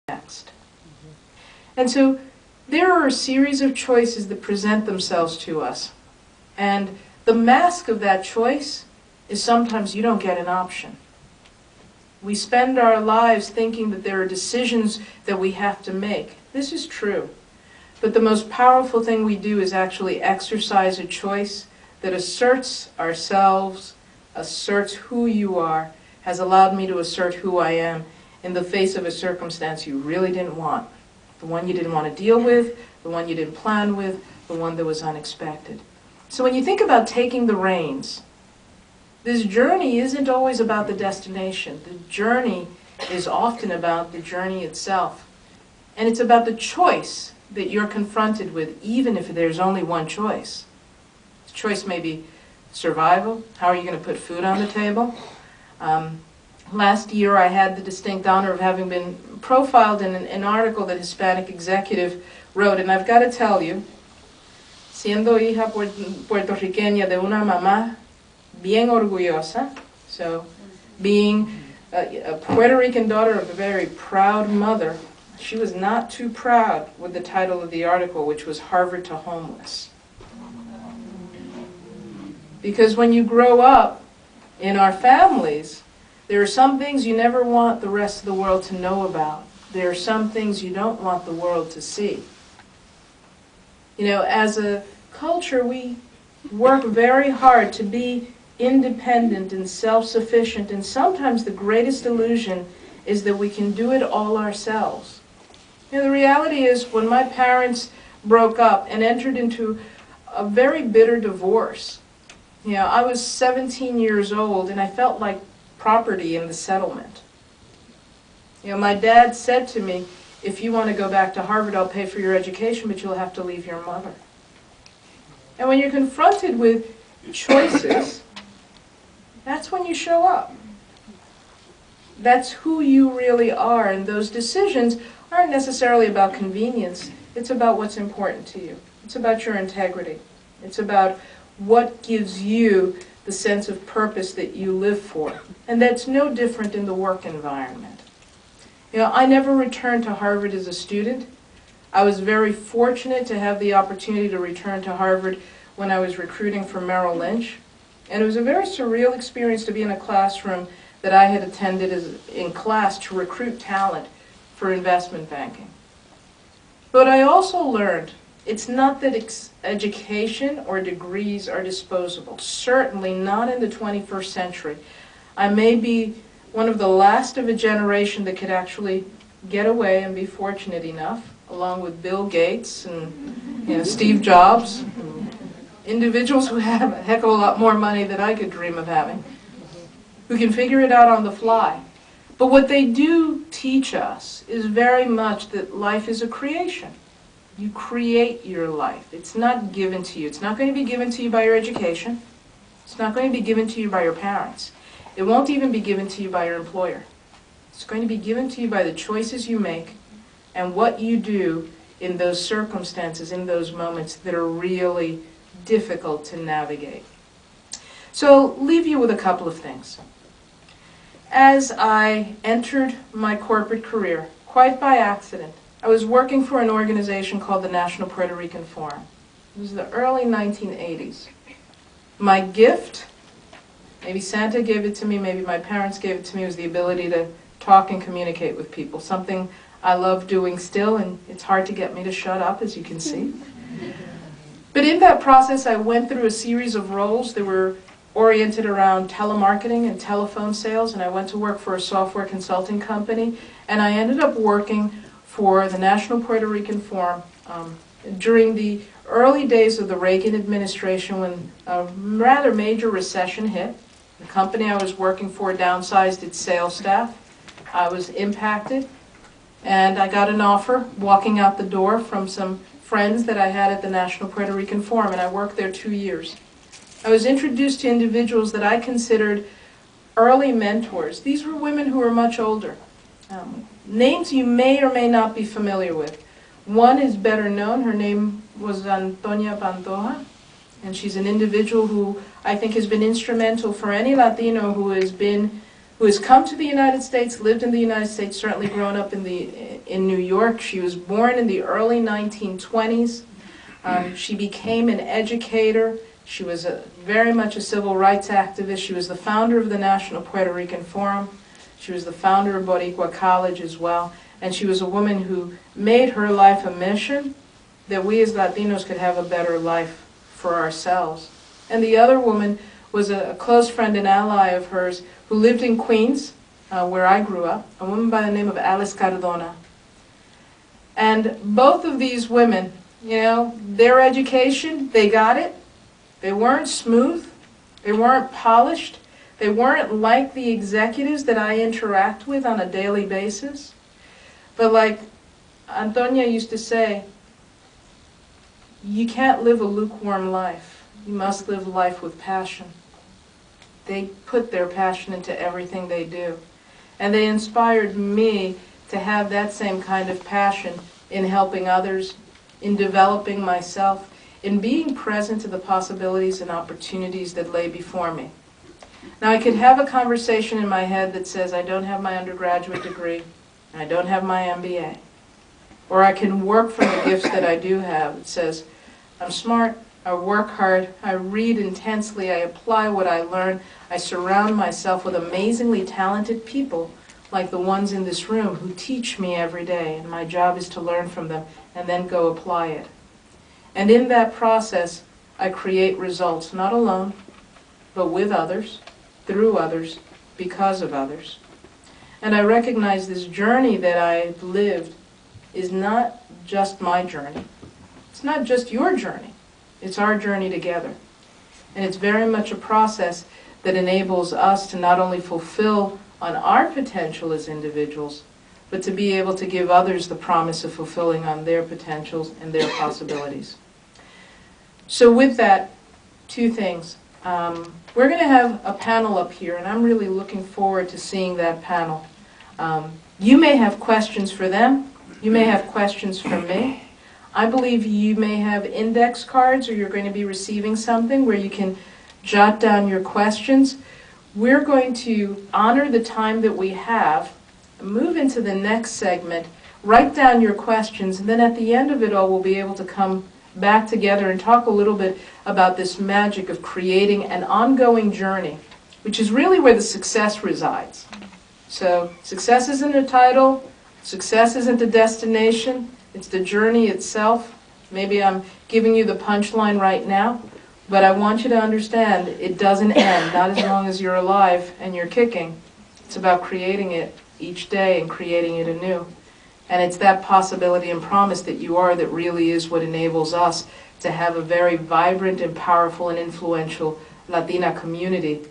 next. And so there are a series of choices that present themselves to us. And the mask of that choice is sometimes you don't get an option. We spend our lives thinking that there are decisions that we have to make. This is true. But the most powerful thing we do is actually exercise a choice that asserts ourselves, asserts who you are, has allowed me to assert who I am in the face of a circumstance you really didn't want. The one you didn't want to deal with, the one you didn't plan with, the one that was unexpected. So when you think about taking the reins, this journey isn't always about the destination. The journey is often about the journey itself. And it's about the choice that you're confronted with, even if there's only one choice. The choice may be survival. How are you going to put food on the table? Last year I had the distinct honor of having been profiled in an article that a Hispanic executive wrote, and I've got to tell you, siendo hija puertorriqueña de una mamá bien orgullosa, so being a Puerto Rican daughter of a very proud mother, she was not too proud with the title of the article, which was Harvard to Homeless. Because when you grow up in our families, there are some things you never want the rest of the world to know about. There are some things you don't want the world to see. You know, as a culture, we work very hard to be independent and self-sufficient, and sometimes the greatest illusion is that we can do it all ourselves. You know, the reality is, when my parents broke up and entered into a very bitter divorce, you know, I was 17 years old and I felt like property in the settlement. You know, my dad said to me, if you want to go back to Harvard, I'll pay for your education, but you'll have to leave your mother. And when you're confronted with choices, that's when you show up. That's who you really are, and those decisions aren't necessarily about convenience. It's about what's important to you. It's about your integrity. It's about what gives you the sense of purpose that you live for. And that's no different in the work environment. You know, I never returned to Harvard as a student. I was very fortunate to have the opportunity to return to Harvard when I was recruiting for Merrill Lynch. And it was a very surreal experience to be in a classroom that I had attended in class to recruit talent for investment banking. But I also learned it's not that education or degrees are disposable. Certainly not in the 21st century. I may be one of the last of a generation that could actually get away and be fortunate enough, along with Bill Gates and Steve Jobs, individuals who have a heck of a lot more money than I could dream of having, who can figure it out on the fly. But what they do teach us is very much that life is a creation. You create your life. It's not given to you. It's not going to be given to you by your education. It's not going to be given to you by your parents. It won't even be given to you by your employer. It's going to be given to you by the choices you make and what you do in those circumstances, in those moments that are really difficult to navigate. So I'll leave you with a couple of things. As I entered my corporate career, quite by accident, I was working for an organization called the National Puerto Rican Forum. It was the early 1980s. My gift, maybe Santa gave it to me, maybe my parents gave it to me, was the ability to talk and communicate with people, something I love doing still, and it's hard to get me to shut up, as you can see. But in that process, I went through a series of roles that were oriented around telemarketing and telephone sales, and I went to work for a software consulting company, and I ended up working for the National Puerto Rican Forum during the early days of the Reagan administration, when a rather major recession hit. The company I was working for downsized its sales staff. I was impacted, and I got an offer walking out the door from some friends that I had at the National Puerto Rican Forum, and I worked there 2 years. I was introduced to individuals that I considered early mentors. These were women who were much older. Names you may or may not be familiar with. One is better known. Her name was Antonia Pantoja, and she's an individual who I think has been instrumental for any Latino who has been who has come to the United States, lived in the United States, certainly grown up in New York. She was born in the early 1920s. She became an educator. She was very much a civil rights activist. She was the founder of the National Puerto Rican Forum. She was the founder of Boricua College as well. And she was a woman who made her life a mission that we as Latinos could have a better life for ourselves. And the other woman was a close friend and ally of hers who lived in Queens, where I grew up, a woman by the name of Alice Cardona. And both of these women, you know, their education, they got it. They weren't smooth. They weren't polished. They weren't like the executives that I interact with on a daily basis. But like Antonia used to say, you can't live a lukewarm life. You must live life with passion. They put their passion into everything they do. And they inspired me to have that same kind of passion in helping others, in developing myself, in being present to the possibilities and opportunities that lay before me. Now, I could have a conversation in my head that says I don't have my undergraduate degree, and I don't have my MBA. Or I can work from the gifts that I do have. It says, I'm smart, I work hard, I read intensely, I apply what I learn, I surround myself with amazingly talented people like the ones in this room who teach me every day, and my job is to learn from them and then go apply it. And in that process, I create results, not alone, but with others, through others, because of others. And I recognize this journey that I've lived is not just my journey. It's not just your journey. It's our journey together. And it's very much a process that enables us to not only fulfill on our potential as individuals, but to be able to give others the promise of fulfilling on their potentials and their possibilities. So with that, two things. We're going to have a panel up here, and I'm really looking forward to seeing that panel. You may have questions for them. You may have questions for me. I believe you may have index cards, or you're going to be receiving something where you can jot down your questions. We're going to honor the time that we have, move into the next segment, write down your questions, and then at the end of it all, we'll be able to come back together and talk a little bit about this magic of creating an ongoing journey, which is really where the success resides. So success isn't a title, success isn't a destination, it's the journey itself. Maybe I'm giving you the punchline right now, but I want you to understand it doesn't end, not as long as you're alive and you're kicking. It's about creating it each day and creating it anew. And it's that possibility and promise that you are that really is what enables us to have a very vibrant and powerful and influential Latina community.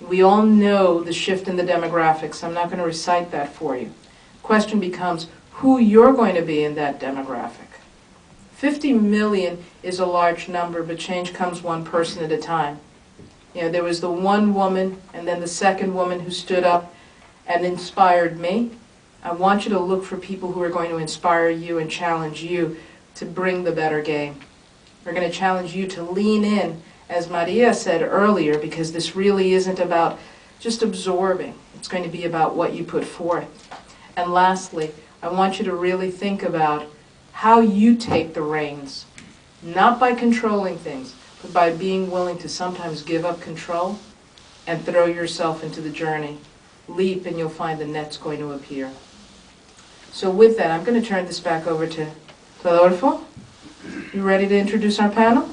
We all know the shift in the demographics. I'm not going to recite that for you. The question becomes who you're going to be in that demographic. 50 million is a large number, but change comes one person at a time. You know, there was the one woman and then the second woman who stood up and inspired me. I want you to look for people who are going to inspire you and challenge you to bring the better game. We're going to challenge you to lean in, as Maria said earlier, because this really isn't about just absorbing. It's going to be about what you put forth. And lastly, I want you to really think about how you take the reins, not by controlling things, but by being willing to sometimes give up control and throw yourself into the journey. Leap and you'll find the net's going to appear. So with that, I'm going to turn this back over to Rodolfo. You ready to introduce our panel?